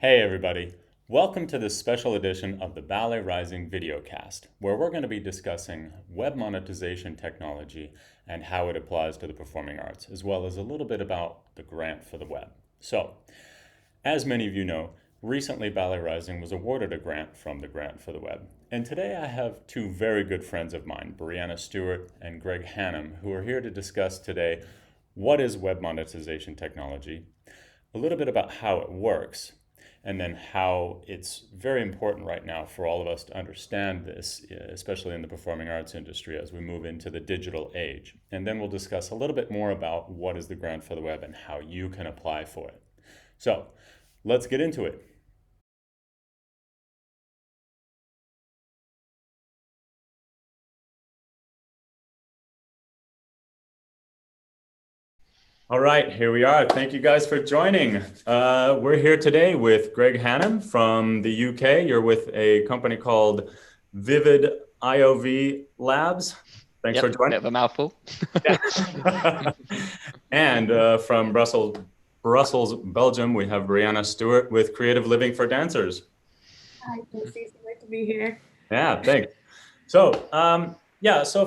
Hey everybody, welcome to this special edition of the Ballet Rising videocast, where we're going to be discussing web monetization technology and how it applies to the performing arts, as well as a little bit about the grant for the web. So, as many of you know, recently Ballet Rising was awarded a grant from the Grant for the Web. And today I have two very good friends of mine, Briana Stewart and Greg Hannum, who are here to discuss today what is web monetization technology, a little bit about how it works, and then how it's very important right now for all of us to understand this, especially in the performing arts industry as we move into the digital age. And then we'll discuss a little bit more about what is the Grant for the Web and how you can apply for it. So let's get into it. All right, here we are. Thank you guys for joining. We're here today with Greg Hannum from the UK. You're with a company called Vivid IOV Labs. Thanks for joining. Bit of a mouthful. And from Brussels, Belgium, we have Briana Stewart with Creative Living for Dancers. Hi, it's great to be here. Yeah, thanks. So, so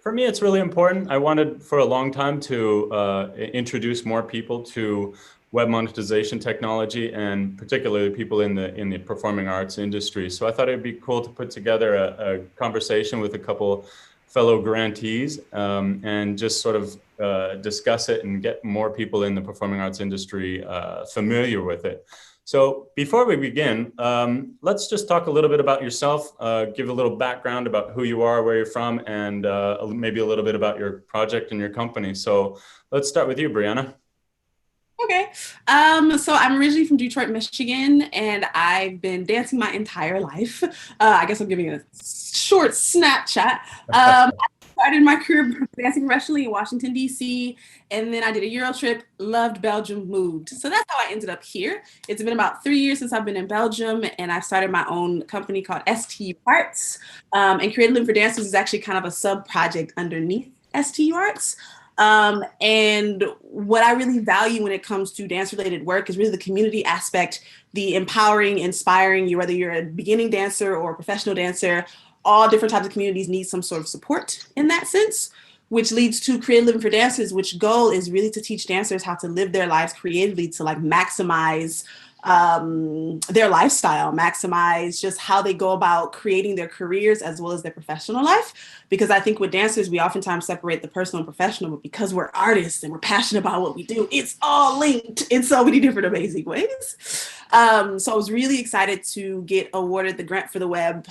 for me, it's really important. I wanted for a long time to introduce more people to web monetization technology, and particularly people in the performing arts industry. So I thought it'd be cool to put together a conversation with a couple fellow grantees and just sort of discuss it and get more people in the performing arts industry familiar with it. So before we begin, let's just talk a little bit about yourself, give a little background about who you are, where you're from, and maybe a little bit about your project and your company. So let's start with you, Briana. Okay. So I'm originally from Detroit, Michigan, and I've been dancing my entire life. I guess I'm giving a short snapshot. I started my career dancing professionally in Washington, D.C., and then I did a Euro trip, loved Belgium, moved. So that's how I ended up here. It's been about 3 years since I've been in Belgium, and I started my own company called STU Arts. And Creative Living for Dancers is actually kind of a sub-project underneath STU Arts. And what I really value when it comes to dance-related work is really the community aspect, the empowering, inspiring you, whether you're a beginning dancer or a professional dancer. All different types of communities need some sort of support in that sense, which leads to Creative Living for Dancers, which goal is really to teach dancers how to live their lives creatively to like maximize their lifestyle, maximize just how they go about creating their careers as well as their professional life. Because I think with dancers, we oftentimes separate the personal and professional, but because we're artists and we're passionate about what we do, it's all linked in so many different amazing ways. So I was really excited to get awarded the Grant for the Web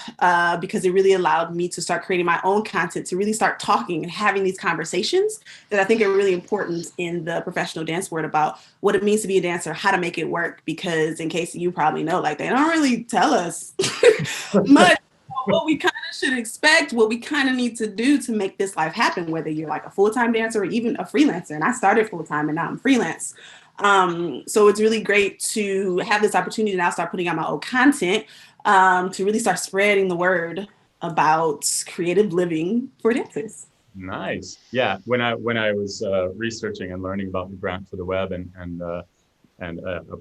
because it really allowed me to start creating my own content, to really start talking and having these conversations that I think are really important in the professional dance world about what it means to be a dancer, how to make it work. Because in case you probably know, like they don't really tell us much what we kind of should expect, what we kind of need to do to make this life happen, whether you're like a full-time dancer or even a freelancer. And I started full-time and now I'm freelance. So it's really great to have this opportunity to now start putting out my own content to really start spreading the word about creative living for dancers. Nice. Yeah. When I was researching and learning about the Grant for the Web and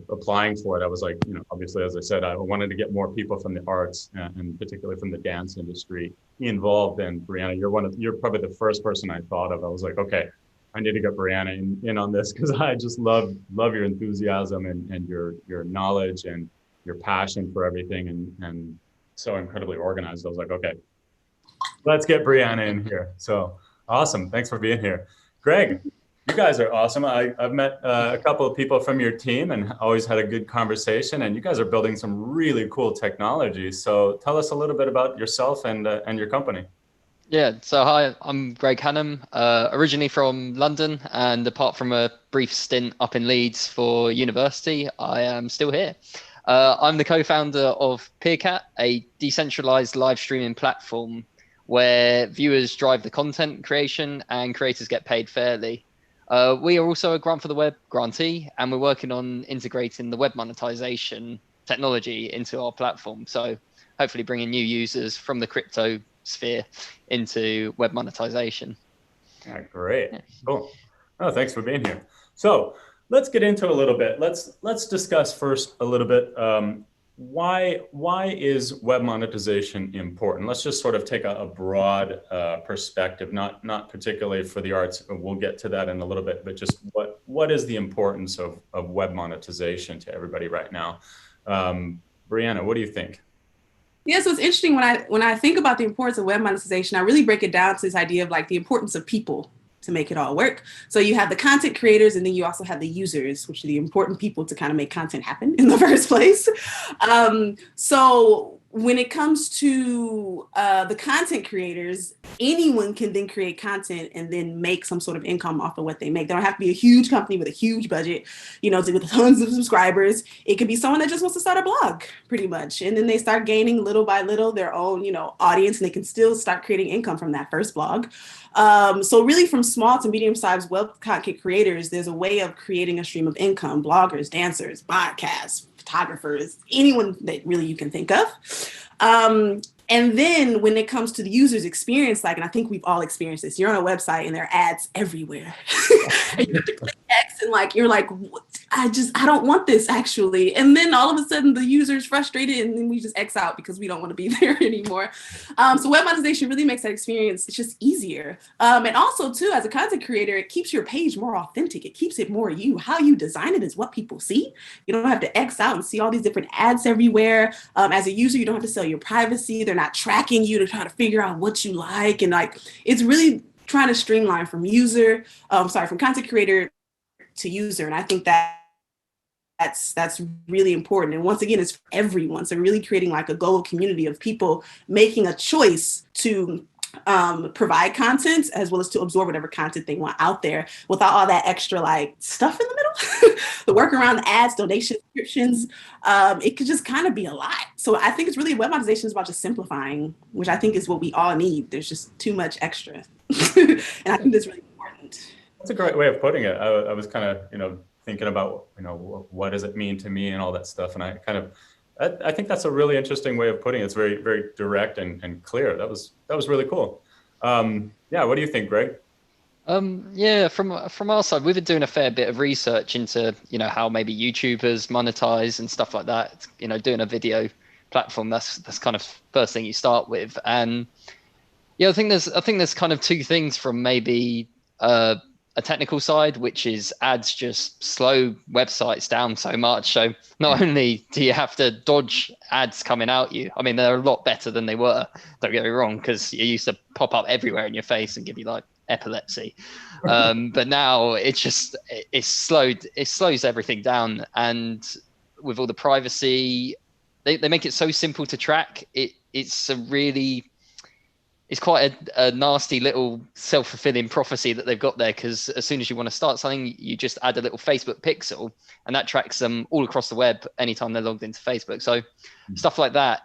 applying for it, I was like, obviously, as I said, I wanted to get more people from the arts and particularly from the dance industry involved. And Briana, you're probably the first person I thought of. I was like, okay, I need to get Briana in on this because I just love your enthusiasm and your knowledge and your passion for everything and so incredibly organized. I was like, okay, let's get Briana in here. So awesome. Thanks for being here. Greg, you guys are awesome. I've met a couple of people from your team and always had a good conversation, and you guys are building some really cool technology. So tell us a little bit about yourself and your company. Yeah, so hi, I'm Greg Hannum, originally from London, and apart from a brief stint up in Leeds for university, I am still here. I'm the co-founder of Peercat, a decentralized live streaming platform where viewers drive the content creation and creators get paid fairly. We are also a Grant for the Web grantee, and we're working on integrating the web monetization technology into our platform. So hopefully bringing new users from the crypto sphere into web monetization. Yeah, great. Cool. Oh, thanks for being here. So let's get into a little bit. Let's discuss first a little bit why is web monetization important? Let's just sort of take a broad perspective, not particularly for the arts. We'll get to that in a little bit, but just what is the importance of web monetization to everybody right now? Briana, what do you think? Yeah, so it's interesting when I think about the importance of web monetization, I really break it down to this idea of like the importance of people to make it all work. So you have the content creators, and then you also have the users, which are the important people to kind of make content happen in the first place. So when it comes to the content creators, anyone can then create content and then make some sort of income off of what they make. They don't have to be a huge company with a huge budget, with tons of subscribers. It could be someone that just wants to start a blog, pretty much. And then they start gaining little by little their own, audience, and they can still start creating income from that first blog. So really from small to medium-sized web content creators, there's a way of creating a stream of income: bloggers, dancers, podcasts, photographers, anyone that really you can think of. And then when it comes to the user's experience, and I think we've all experienced this, you're on a website and there are ads everywhere. And you have to click X and you're like, I don't want this actually. And then all of a sudden the user's frustrated and then we just X out because we don't want to be there anymore. So web monetization really makes that experience, it's just easier. And also too, as a content creator, it keeps your page more authentic. It keeps it more you. How you design it is what people see. You don't have to X out and see all these different ads everywhere. As a user, you don't have to sell your privacy. They're not tracking you to try to figure out what you like. And it's really trying to streamline from content creator to user. And I think that's really important. And once again, it's for everyone. So really creating a global community of people making a choice to provide content as well as to absorb whatever content they want out there without all that extra stuff in the middle. The work around the ads, donations, subscriptions, it could just kind of be a lot. So I think it's really web monetization is about just simplifying, which I think is what we all need. There's just too much extra. And I think that's really important. That's a great way of putting it. I was kind of, thinking about, what does it mean to me and all that stuff. And I think that's a really interesting way of putting it. It's very, very direct and clear. That was really cool. Yeah. What do you think, Greg? Yeah, from our side, we've been doing a fair bit of research into, how maybe YouTubers monetize and stuff like that. Doing a video platform, that's kind of first thing you start with. And yeah, I think there's kind of two things from maybe a technical side, which is ads just slow websites down so much. So not only do you have to dodge ads coming at you, I mean, they're a lot better than they were, don't get me wrong, because it used to pop up everywhere in your face and give you epilepsy. But now it slows everything down. And with all the privacy, they make it so simple to track. It's quite a nasty little self-fulfilling prophecy that they've got there, because as soon as you want to start something, you just add a little Facebook pixel and that tracks them all across the web anytime they're logged into Facebook. So stuff like that,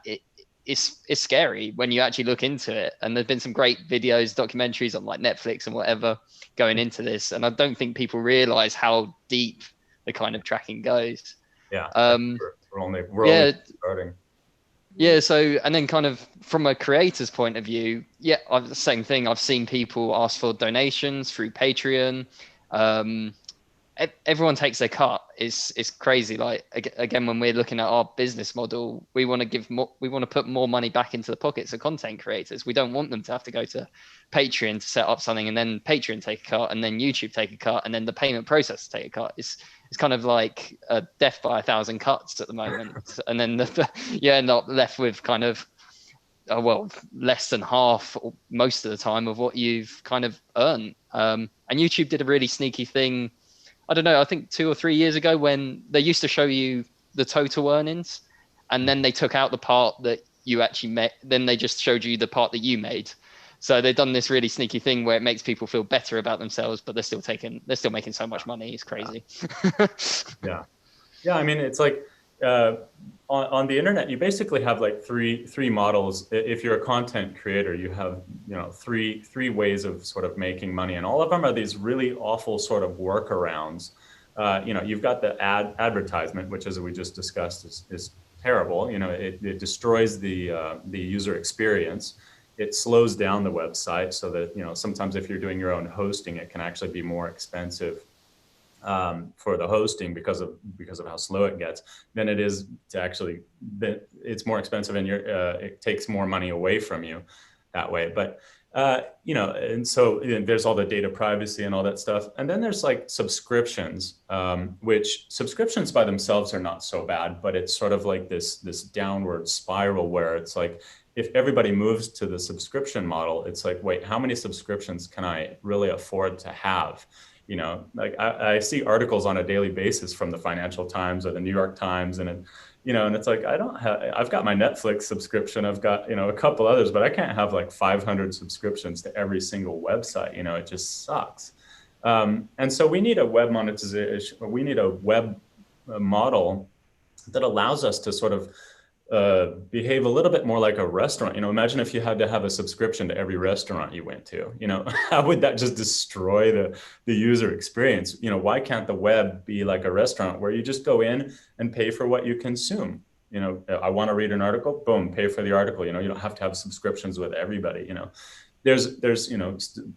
it's scary when you actually look into it. And there's been some great videos, documentaries on Netflix and whatever going into this. And I don't think people realize how deep the kind of tracking goes. Yeah, we're only starting. Yeah, so, and then kind of from a creator's point of view, yeah, the same thing. I've seen people ask for donations through Patreon. Everyone takes their cut. It's crazy. Again, when we're looking at our business model, we want to put more money back into the pockets of content creators. We don't want them to have to go to Patreon to set up something and then Patreon take a cut and then YouTube take a cut and then the payment process take a cut. It's kind of like a death by 1,000 cuts at the moment. And then you end up left with kind of, less than half or most of the time of what you've kind of earned. And YouTube did a really sneaky thing. I don't know, I think 2 or 3 years ago, when they used to show you the total earnings and then they took out the part that you actually made. Then they just showed you the part that you made. So they've done this really sneaky thing where it makes people feel better about themselves, but they're still making so much money. It's crazy. Yeah. I mean, it's on the internet, you basically have three models. If you're a content creator, you have three ways of sort of making money, and all of them are these really awful sort of workarounds. You've got the advertisement, which, as we just discussed, is terrible. It destroys the user experience. It slows down the website so that, sometimes if you're doing your own hosting, it can actually be more expensive. for the hosting because of how slow it gets than it is to actually, it's more expensive and it takes more money away from you that way. But you know, and so there's all the data privacy and all that stuff. And then there's like subscriptions, which subscriptions by themselves are not so bad, but it's sort of like this downward spiral where it's like, if everybody moves to the subscription model, it's like, wait, how many subscriptions can I really afford to have? You know, like I see articles on a daily basis from the Financial Times or the New York Times, and you know, and it's like, I've got my Netflix subscription, I've got, you know, a couple others, but I can't have like 500 subscriptions to every single website. You know, it just sucks. And so we need a web monetization, or we need a web model that allows us to sort of behave a little bit more like a restaurant. You know, imagine if you had to have a subscription to every restaurant you went to. You know, how would that just destroy the user experience? You know, why can't the web be like a restaurant where you just go in and pay for what you consume? You know, I want to read an article, boom, pay for the article. You know, you don't have to have subscriptions with everybody. You know, there's you know,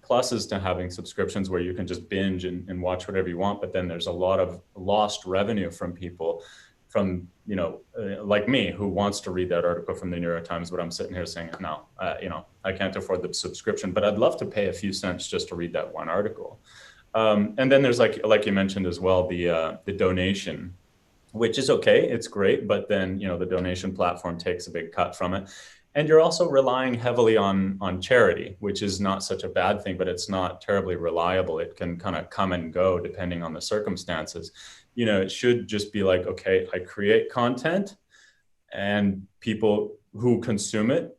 pluses to having subscriptions where you can just binge and watch whatever you want, but then there's a lot of lost revenue from people, from, you know, like me, who wants to read that article from the New York Times, but I'm sitting here saying, no, you know, I can't afford the subscription, but I'd love to pay a few cents just to read that one article. And then there's like you mentioned as well, the donation, which is okay, it's great, but then, you know, the donation platform takes a big cut from it. And you're also relying heavily on charity, which is not such a bad thing, but it's not terribly reliable. It can kind of come and go depending on the circumstances. You know, it should just be like, okay, I create content and people who consume it,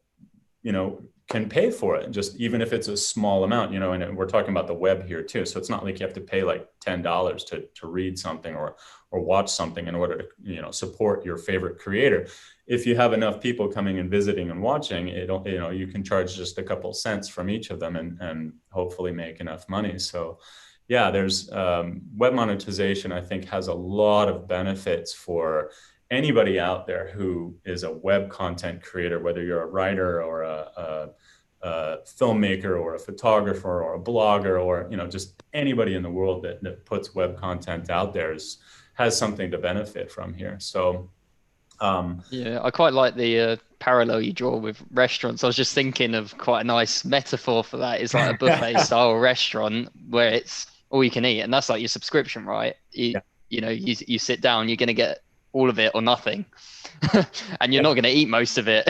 you know, can pay for it, just even if it's a small amount, you know, and we're talking about the web here too. So it's not like you have to pay like $10 to read something or watch something in order to, you know, support your favorite creator. If you have enough people coming and visiting and watching, you know, you can charge just a couple cents from each of them and hopefully make enough money. So yeah, there's web monetization, I think, has a lot of benefits for anybody out there who is a web content creator, whether you're a writer or a filmmaker or a photographer or a blogger, or, you know, just anybody in the world that puts web content out there has something to benefit from here. So yeah, I quite like the parallel you draw with restaurants. I was just thinking of quite a nice metaphor for that. It's like a buffet style restaurant where it's all you can eat, and that's like your subscription, right? You know, you sit down, you're going to get all of it or nothing, and you're not going to eat most of it.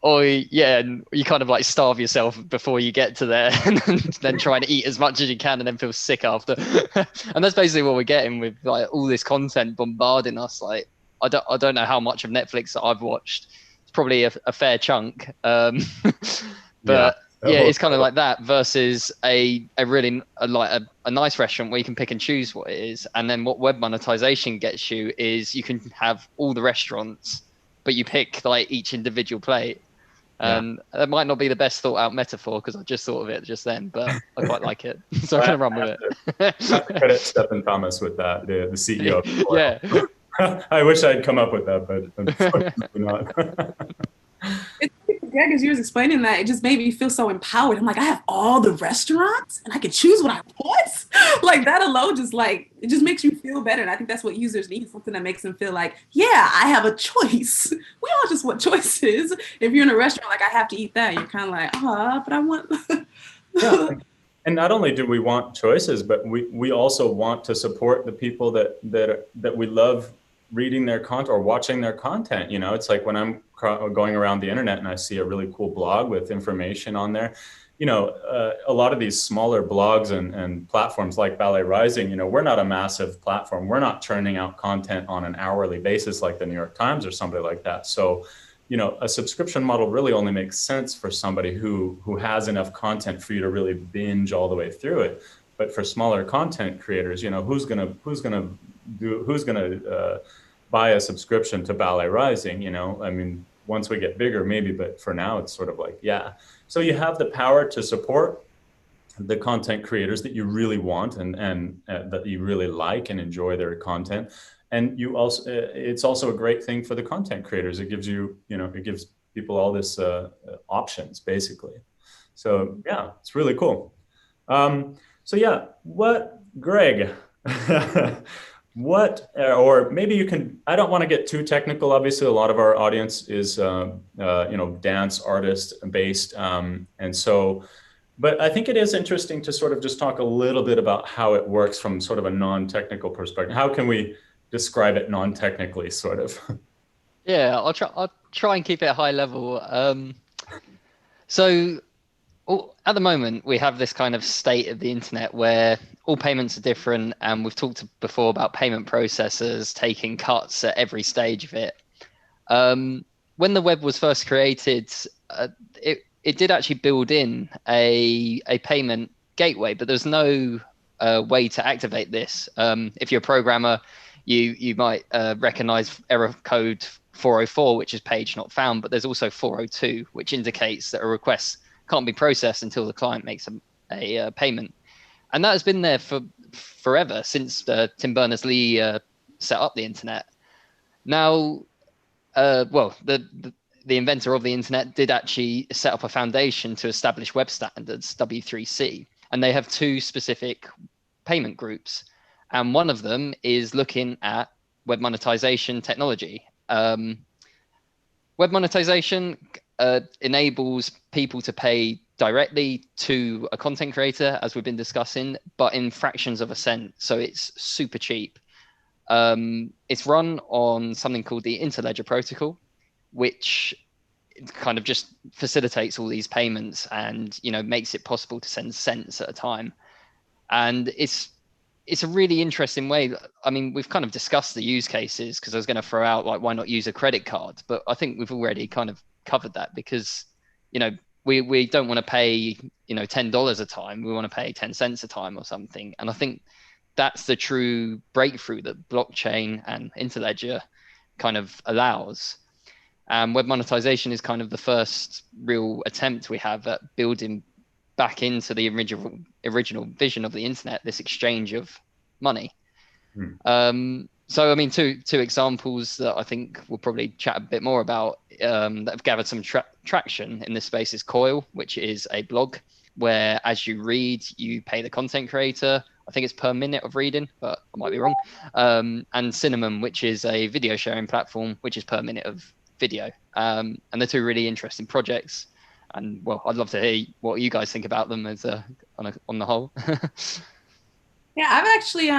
Or yeah, and you kind of like starve yourself before you get to there, and then try and eat as much as you can, and then feel sick after. And that's basically what we're getting with like all this content bombarding us. Like I don't know how much of Netflix that I've watched. It's probably a fair chunk, but yeah, it's kind of like that versus a really like a nice restaurant where you can pick and choose what it is. And then what web monetization gets you is you can have all the restaurants, but you pick like each individual plate. That might not be the best thought out metaphor because I just thought of it just then, but I quite like it. So I'm going to run with it. I have to credit Stephen Thomas with that, the CEO. Yeah. I wish I'd come up with that, but unfortunately not. Greg, as you was explaining that, it just made me feel so empowered. I'm like, I have all the restaurants and I can choose what I want. Like that alone, just like, it just makes you feel better. And I think that's what users need, something that makes them feel like, yeah, I have a choice. We all just want choices. If you're in a restaurant, like I have to eat that, you're kind of like, but I want. Yeah. And not only do we want choices, but we also want to support the people that we love reading their content or watching their content. You know, it's like when I'm going around the internet and I see a really cool blog with information on there, you know, a lot of these smaller blogs and platforms like Ballet Rising, you know, we're not a massive platform. We're not churning out content on an hourly basis like the New York Times or somebody like that. So, you know, a subscription model really only makes sense for somebody who has enough content for you to really binge all the way through it. But for smaller content creators, you know, who's gonna buy a subscription to Ballet Rising? You know, I mean, once we get bigger, maybe, but for now, it's sort of like, yeah. So you have the power to support the content creators that you really want and that you really like and enjoy their content. And you also, it's also a great thing for the content creators. It gives you, you know, it gives people all this options basically. So yeah, it's really cool. So yeah, Greg, or maybe you can, I don't want to get too technical. Obviously, a lot of our audience is, dance artist based. And so, but I think it is interesting to sort of just talk a little bit about how it works from sort of a non-technical perspective. How can we describe it non-technically, sort of? Yeah, I'll try and keep it high level. So at the moment, we have this kind of state of the internet where all payments are different, and we've talked before about payment processors taking cuts at every stage of it. When the web was first created, it did actually build in a payment gateway, but there's no way to activate this. If you're a programmer, you might recognize error code 404, which is page not found, but there's also 402, which indicates that a request can't be processed until the client makes a payment. And that has been there for forever, since Tim Berners-Lee set up the internet. Now, well, the inventor of the internet did actually set up a foundation to establish web standards, W3C, and they have two specific payment groups. And one of them is looking at web monetization technology. Web monetization enables people to pay directly to a content creator, as we've been discussing, but in fractions of a cent. So it's super cheap. It's run on something called the Interledger protocol, which kind of just facilitates all these payments and, you know, makes it possible to send cents at a time. And it's a really interesting way. I mean, we've kind of discussed the use cases, because I was going to throw out, like, why not use a credit card? But I think we've already kind of covered that, because, you know, we don't want to pay, you know, $10 a time. We want to pay 10 cents a time or something. And I think that's the true breakthrough that blockchain and Interledger kind of allows. Web monetization is kind of the first real attempt we have at building back into the original vision of the internet, this exchange of money. So, I mean, two examples that I think we'll probably chat a bit more about that have gathered some traction in this space is Coil, which is a blog where, as you read, you pay the content creator. I think it's per minute of reading, but I might be wrong. And Cinnamon, which is a video sharing platform, which is per minute of video. And they're two really interesting projects. And, well, I'd love to hear what you guys think about them as on the whole. Yeah, I've actually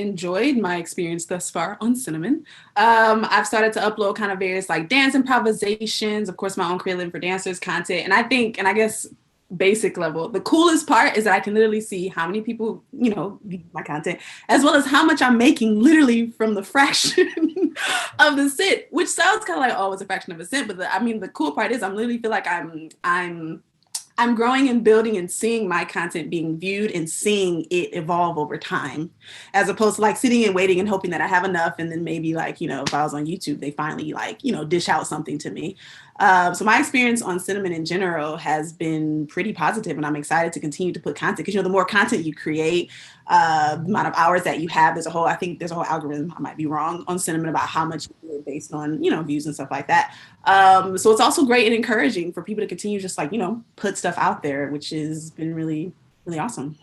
enjoyed my experience thus far on Cinnamon. I've started to upload kind of various like dance improvisations, of course, my own Create Living for Dancers content. And I guess basic level, the coolest part is that I can literally see how many people, you know, view my content, as well as how much I'm making literally from the fraction of the cent, which sounds kind of like, oh, it's a fraction of a cent. But I mean, the cool part is I'm literally feel like I'm growing and building and seeing my content being viewed and seeing it evolve over time, as opposed to like sitting and waiting and hoping that I have enough. And then maybe, like, you know, if I was on YouTube, they finally, like, you know, dish out something to me. So my experience on Cinnamon in general has been pretty positive, and I'm excited to continue to put content, because, you know, the more content you create, the amount of hours that you have, I think there's a whole algorithm, I might be wrong, on Cinnamon about how much you do it based on, you know, views and stuff like that. So it's also great and encouraging for people to continue just, like, you know, put stuff out there, which has been really, really awesome.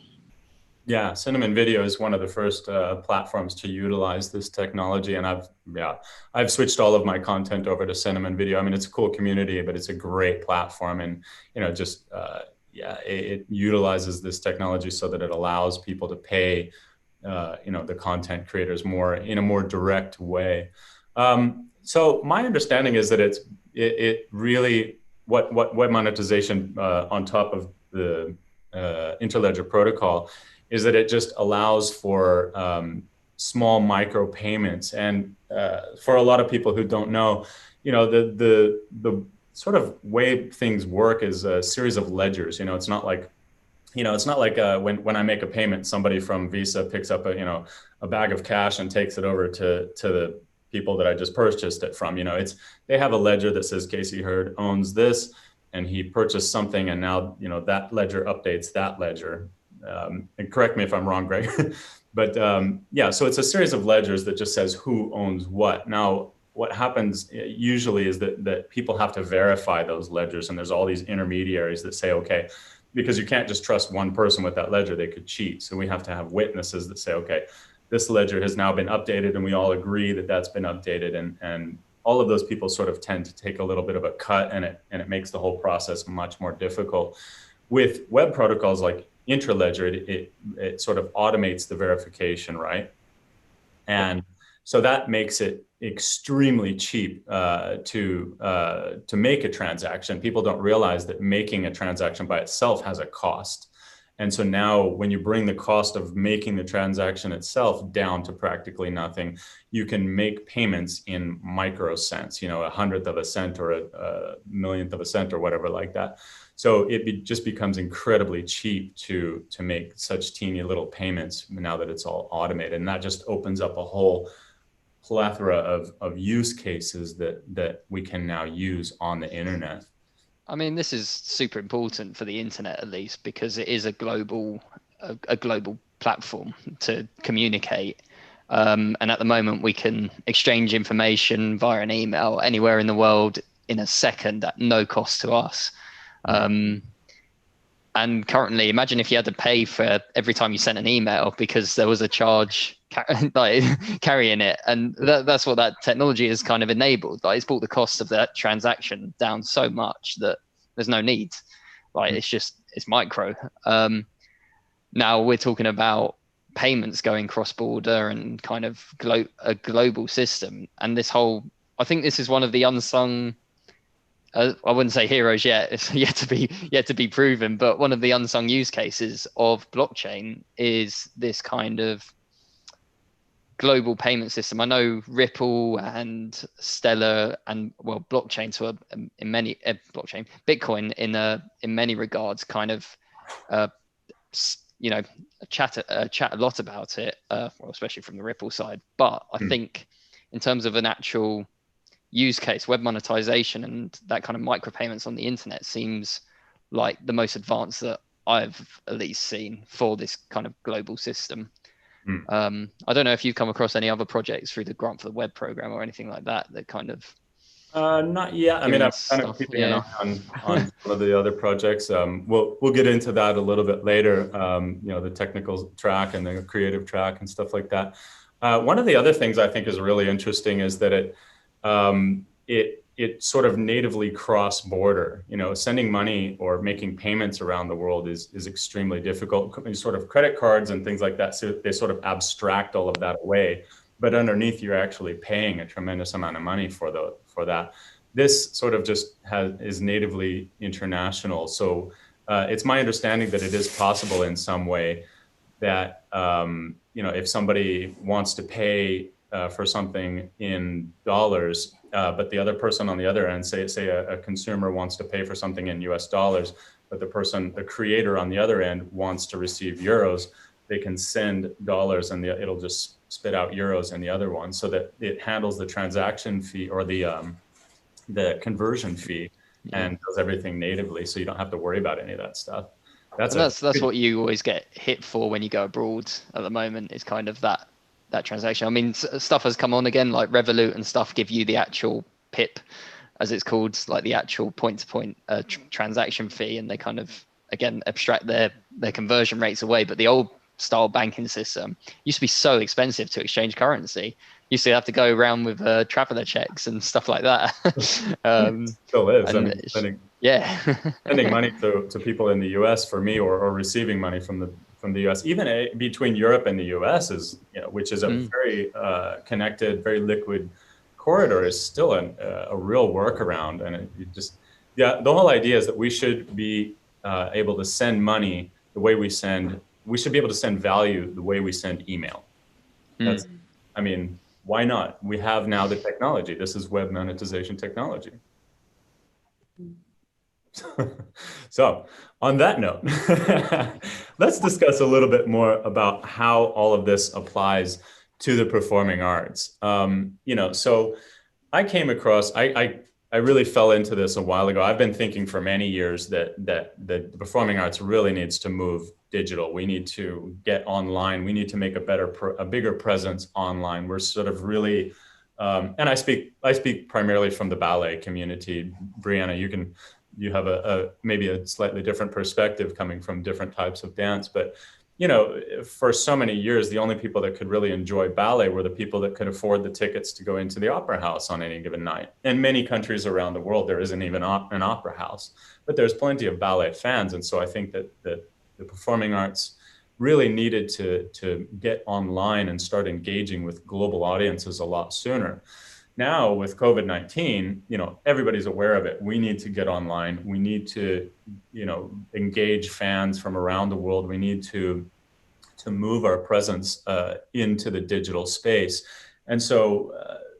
Yeah, Cinnamon Video is one of the first platforms to utilize this technology, and I've switched all of my content over to Cinnamon Video. I mean, it's a cool community, but it's a great platform, and, you know, just it utilizes this technology so that it allows people to pay you know, the content creators in a more direct way. So my understanding is that it really what web monetization on top of the Interledger protocol is that it just allows for small micro payments. And for a lot of people who don't know, you know, the sort of way things work is a series of ledgers. You know, it's not like, when I make a payment, somebody from Visa picks up a bag of cash and takes it over to the people that I just purchased it from. You know, they have a ledger that says Casey Hurd owns this, and he purchased something, and now, you know, that ledger updates that ledger. And correct me if I'm wrong, Greg, but yeah, so it's a series of ledgers that just says who owns what. Now, what happens usually is that people have to verify those ledgers, and there's all these intermediaries that say, okay, because you can't just trust one person with that ledger, they could cheat. So we have to have witnesses that say, okay, this ledger has now been updated and we all agree that that's been updated. And all of those people sort of tend to take a little bit of a cut, and it makes the whole process much more difficult. With web protocols like Intraledger, it sort of automates the verification, right? And so that makes it extremely cheap to make a transaction. People don't realize that making a transaction by itself has a cost. And so now when you bring the cost of making the transaction itself down to practically nothing, you can make payments in micro cents, you know, 1/100th of a cent or a millionth of a cent or whatever like that. So just becomes incredibly cheap to make such teeny little payments now that it's all automated. And that just opens up a whole plethora of use cases that we can now use on the internet. I mean, this is super important for the internet, at least, because it is a global platform to communicate. And at the moment, we can exchange information via an email anywhere in the world in a second at no cost to us. And currently, imagine if you had to pay for every time you sent an email because there was a charge like carrying it. And that's what that technology has kind of enabled. Like, it's brought the cost of that transaction down so much that there's no need. Like, it's micro. Now we're talking about payments going cross-border and kind of a global system. And I think this is one of the unsung, I wouldn't say heroes yet, it's yet to be proven, but one of the unsung use cases of blockchain is this kind of global payment system. I know Ripple and Stellar and blockchain Bitcoin in many regards kind of chat a lot about it, especially from the Ripple side. But I think in terms of an actual use case, web monetization and that kind of micropayments on the internet seems like the most advanced that I've at least seen for this kind of global system. I don't know if you've come across any other projects through the Grant for the Web program or anything like that kind of. Not yet. I mean, I'm kind of keeping an eye on some of the other projects. We'll get into that a little bit later. The technical track and the creative track and stuff like that. One of the other things I think is really interesting is that it sort of natively cross-border. Sending money or making payments around the world is extremely difficult. Sort of credit cards and things like that, so they sort of abstract all of that away. But underneath, you're actually paying a tremendous amount of money for that. This sort of just is natively international. So it's my understanding that it is possible in some way that if somebody wants to pay for something in dollars, but the other person on the other end, say a consumer wants to pay for something in US dollars, but the creator on the other end wants to receive euros, they can send dollars and it'll just spit out euros in the other one, so that it handles the transaction fee or the conversion fee and does everything natively, so you don't have to worry about any of that stuff. That's what you always get hit for when you go abroad at the moment, is kind of that transaction. I mean, stuff has come on again, like Revolut and stuff give you the actual PIP, as it's called, like the actual point-to-point transaction fee, and they kind of, again, abstract their conversion rates away. But the old style banking system used to be so expensive to exchange currency. You used to have to go around with traveler checks and stuff like that. Still is. Sending money to people in the US for me, or receiving money from the US, even between Europe and the US, is which is a very connected, very liquid corridor, is still a real workaround. And the whole idea is that we should be able to send money the way we should be able to send value the way we send email. Why not? We have now the technology. This is web monetization technology. So on that note, let's discuss a little bit more about how all of this applies to the performing arts. So I came across, I really fell into this a while ago. I've been thinking for many years that the performing arts really needs to move digital. We need to get online. We need to make a bigger presence online. We're sort of really, and I speak primarily from the ballet community. Briana, you can you have maybe a slightly different perspective coming from different types of dance. But, you know, for so many years, the only people that could really enjoy ballet were the people that could afford the tickets to go into the opera house on any given night. In many countries around the world, there isn't even an opera house, but there's plenty of ballet fans. And so I think that the performing arts really needed to get online and start engaging with global audiences a lot sooner. Now with COVID-19, you know, everybody's aware of it. We need to get online. We need to, you know, engage fans from around the world. We need to move our presence into the digital space. And so,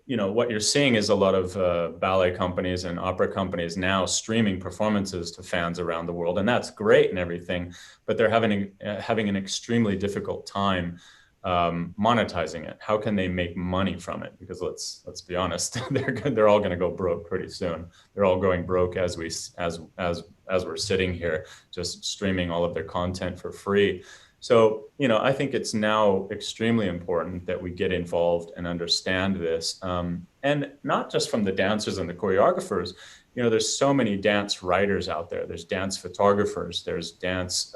you know, what you're seeing is a lot of ballet companies and opera companies now streaming performances to fans around the world. And that's great and everything, but they're having an extremely difficult time monetizing it. How can they make money from it? Because let's be honest, they're all going to go broke pretty soon. They're all going broke as we're sitting here, just streaming all of their content for free. So, you know, I think it's now extremely important that we get involved and understand this, and not just from the dancers and the choreographers. You know, there's so many dance writers out there. There's dance photographers. There's dance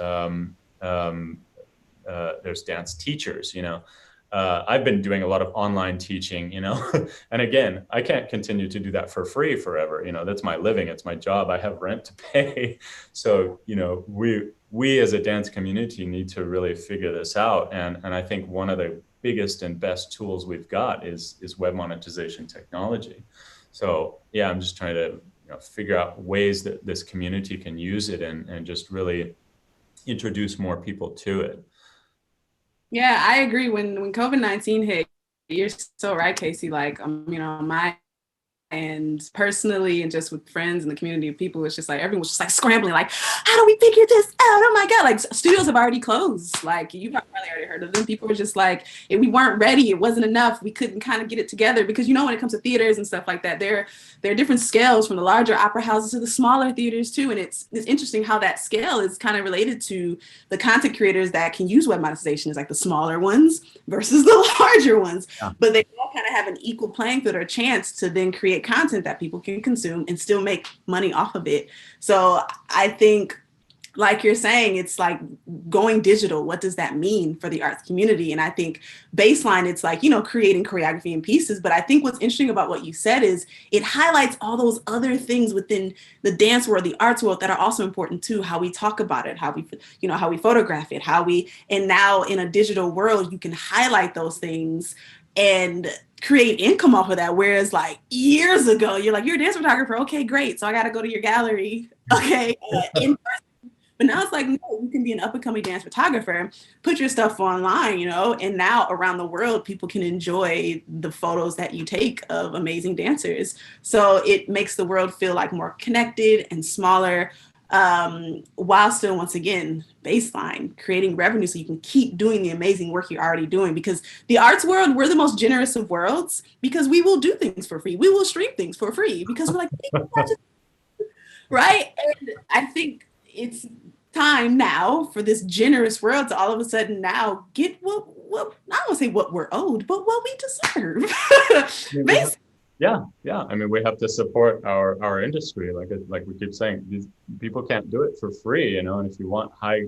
teachers, you know. I've been doing a lot of online teaching, you know, and again, I can't continue to do that for free forever. You know, that's my living. It's my job. I have rent to pay. So, you know, we as a dance community need to really figure this out. And I think one of the biggest and best tools we've got is web monetization technology. So yeah, I'm just trying to, you know, figure out ways that this community can use it and just really introduce more people to it. Yeah, I agree. When COVID-19 hit, you're so right, Casey. Like, you know, and personally and just with friends and the community of people, it's just like everyone was just like scrambling, like, how do we figure this out? Oh my God, like studios have already closed. Like you've probably already heard of them. People were just like, we weren't ready. It wasn't enough. We couldn't kind of get it together because, you know, when it comes to theaters and stuff like that, there are different scales from the larger opera houses to the smaller theaters too. And it's interesting how that scale is kind of related to the content creators that can use web monetization is like the smaller ones versus the larger ones. Yeah. But they all kind of have an equal playing field or a chance to then create content that people can consume and still make money off of it. So I think, like you're saying, it's like going digital. What does that mean for the arts community? And I think baseline, it's like, you know, creating choreography and pieces. But I think what's interesting about what you said is it highlights all those other things within the dance world, the arts world that are also important too. How we talk about it, how we, you know, how we photograph it, and now in a digital world, you can highlight those things and create income off of that. Whereas like years ago, you're like, you're a dance photographer. Okay, great. So I got to go to your gallery. Okay. In person. But now it's like, no, you can be an up and coming dance photographer, put your stuff online, you know, and now around the world, people can enjoy the photos that you take of amazing dancers. So it makes the world feel like more connected and smaller, while still, once again, baseline, creating revenue so you can keep doing the amazing work you're already doing. Because the arts world, we're the most generous of worlds because we will do things for free. We will stream things for free because we're like, right? And I think it's time now for this generous world to all of a sudden now get what I don't want to say what we're owed, but what we deserve. Basically. Yeah. I mean, we have to support our industry. Like we keep saying, these people can't do it for free, you know. And if you want high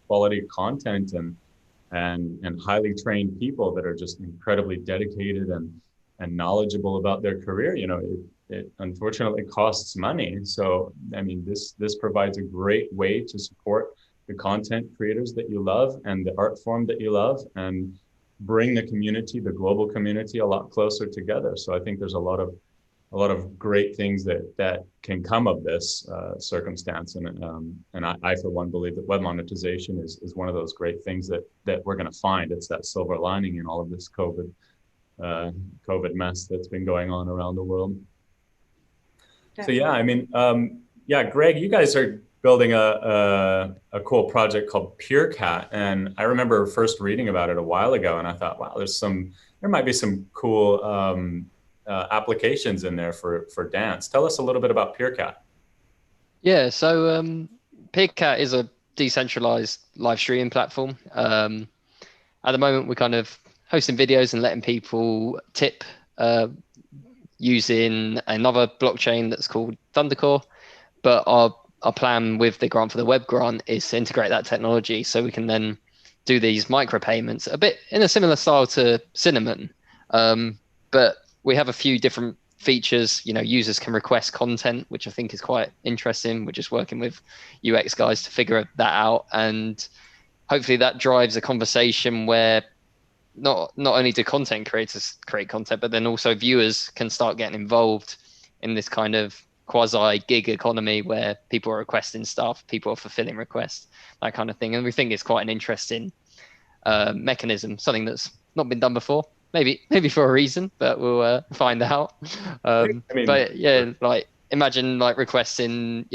quality content and highly trained people that are just incredibly dedicated and knowledgeable about their career, you know, it unfortunately costs money. So, I mean, this provides a great way to support the content creators that you love and the art form that you love, and bring the community, the global community, a lot closer together. So I think there's a lot of great things that can come of this circumstance. And I for one believe that web monetization is one of those great things that we're going to find. It's that silver lining in all of this COVID mess that's been going on around the world. Definitely. So yeah, I mean, yeah, Greg, you guys are building a cool project called PureCat, and I remember first reading about it a while ago, and I thought, wow, there might be some cool applications in there for dance. Tell us a little bit about PureCat. Yeah, so PureCat is a decentralized live streaming platform. At the moment, we're kind of hosting videos and letting people tip using another blockchain that's called Thundercore. But our plan with the grant for the web grant is to integrate that technology so we can then do these micropayments a bit in a similar style to Cinnamon. But we have a few different features. Users can request content, which I think is quite interesting. We're just working with UX guys to figure that out, and hopefully that drives a conversation where not only do content creators create content, but then also viewers can start getting involved in this kind of quasi gig economy where people are requesting stuff, people are fulfilling requests, that kind of thing. And we think it's quite an interesting mechanism, something that's not been done before. Maybe for a reason, but we'll find out. But yeah, like imagine like requesting,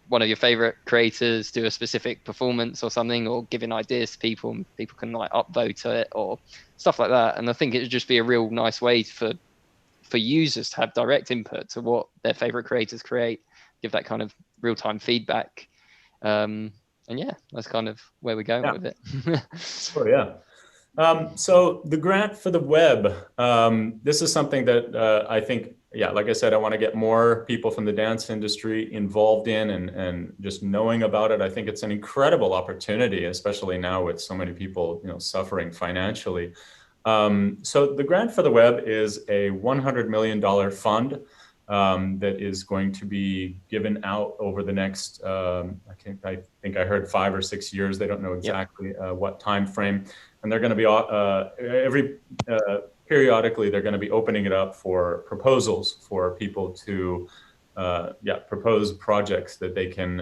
one of your favorite creators do a specific performance or something, or giving ideas to people, and people can like upvote it or stuff like that. And I think it would just be a real nice way for users to have direct input to what their favorite creators create, give that kind of real-time feedback. And yeah, that's kind of where we're going with it. Oh yeah. So the grant for the web, this is something that I think, like I said, I want to get more people from the dance industry involved in and just knowing about it. I think it's an incredible opportunity, especially now with so many people, suffering financially. So the grant for the web is a $100 million fund that is going to be given out over the next, I think I heard 5 or 6 years. They don't know exactly what time frame. And they're going to be periodically, they're going to be opening it up for proposals for people to propose projects that they can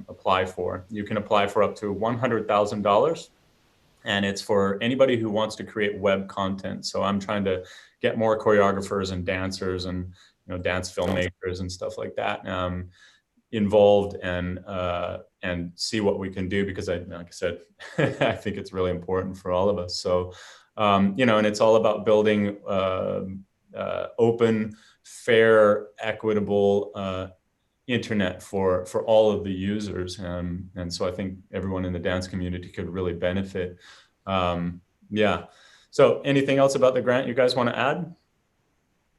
apply for. You can apply for up to $100,000. And it's for anybody who wants to create web content. So I'm trying to get more choreographers and dancers and dance filmmakers and stuff like that involved and see what we can do, because like I said, I think it's really important for all of us. So and it's all about building open, fair, equitable internet for all of the users, and so I think everyone in the dance community could really benefit. So anything else about the grant you guys want to add?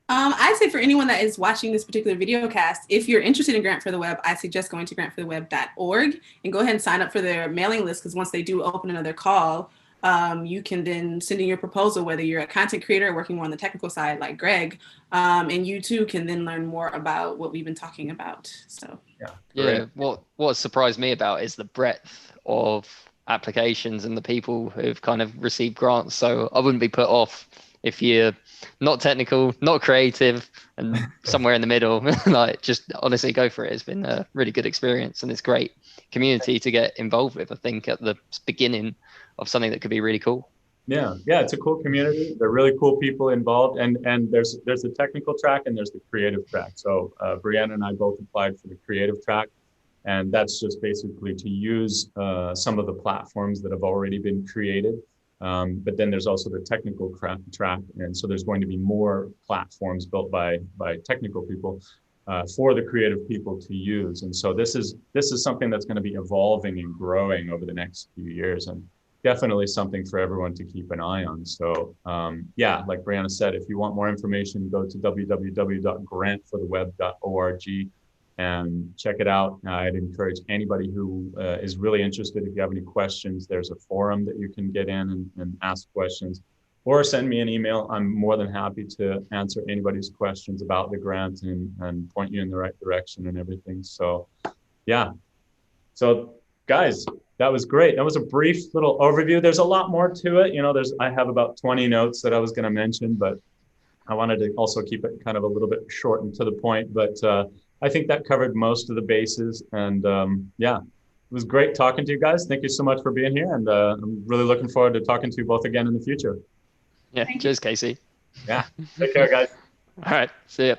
I'd say for anyone that is watching this particular video cast, if you're interested in Grant for the Web, I suggest going to grantfortheweb.org and go ahead and sign up for their mailing list, because once they do open another call, you can then send in your proposal, whether you're a content creator or working more on the technical side like Greg, and you too can then learn more about what we've been talking about. So what surprised me about is the breadth of applications and the people who've kind of received grants. So I wouldn't be put off if you're not technical, not creative, and somewhere in the middle. Like, just honestly go for it. It's been a really good experience, and it's great community to get involved with, I think, at the beginning of something that could be really cool. Yeah, it's a cool community. They're really cool people involved, and there's the technical track and there's the creative track. So Briana and I both applied for the creative track, and that's just basically to use some of the platforms that have already been created. But then there's also the technical track, and so there's going to be more platforms built by technical people for the creative people to use. And so this is something that's going to be evolving and growing over the next few years, and definitely something for everyone to keep an eye on. So like Briana said, if you want more information, go to www.grantfortheweb.org and check it out. I'd encourage anybody who is really interested, if you have any questions, there's a forum that you can get in and ask questions, or send me an email. I'm more than happy to answer anybody's questions about the grant and point you in the right direction and everything. So so guys, that was great. That was a brief little overview. There's a lot more to it. I have about 20 notes that I was going to mention, but I wanted to also keep it kind of a little bit short and to the point. But I think that covered most of the bases. And it was great talking to you guys. Thank you so much for being here. And I'm really looking forward to talking to you both again in the future. Yeah, cheers, Casey. Yeah, take care, guys. All right, see ya.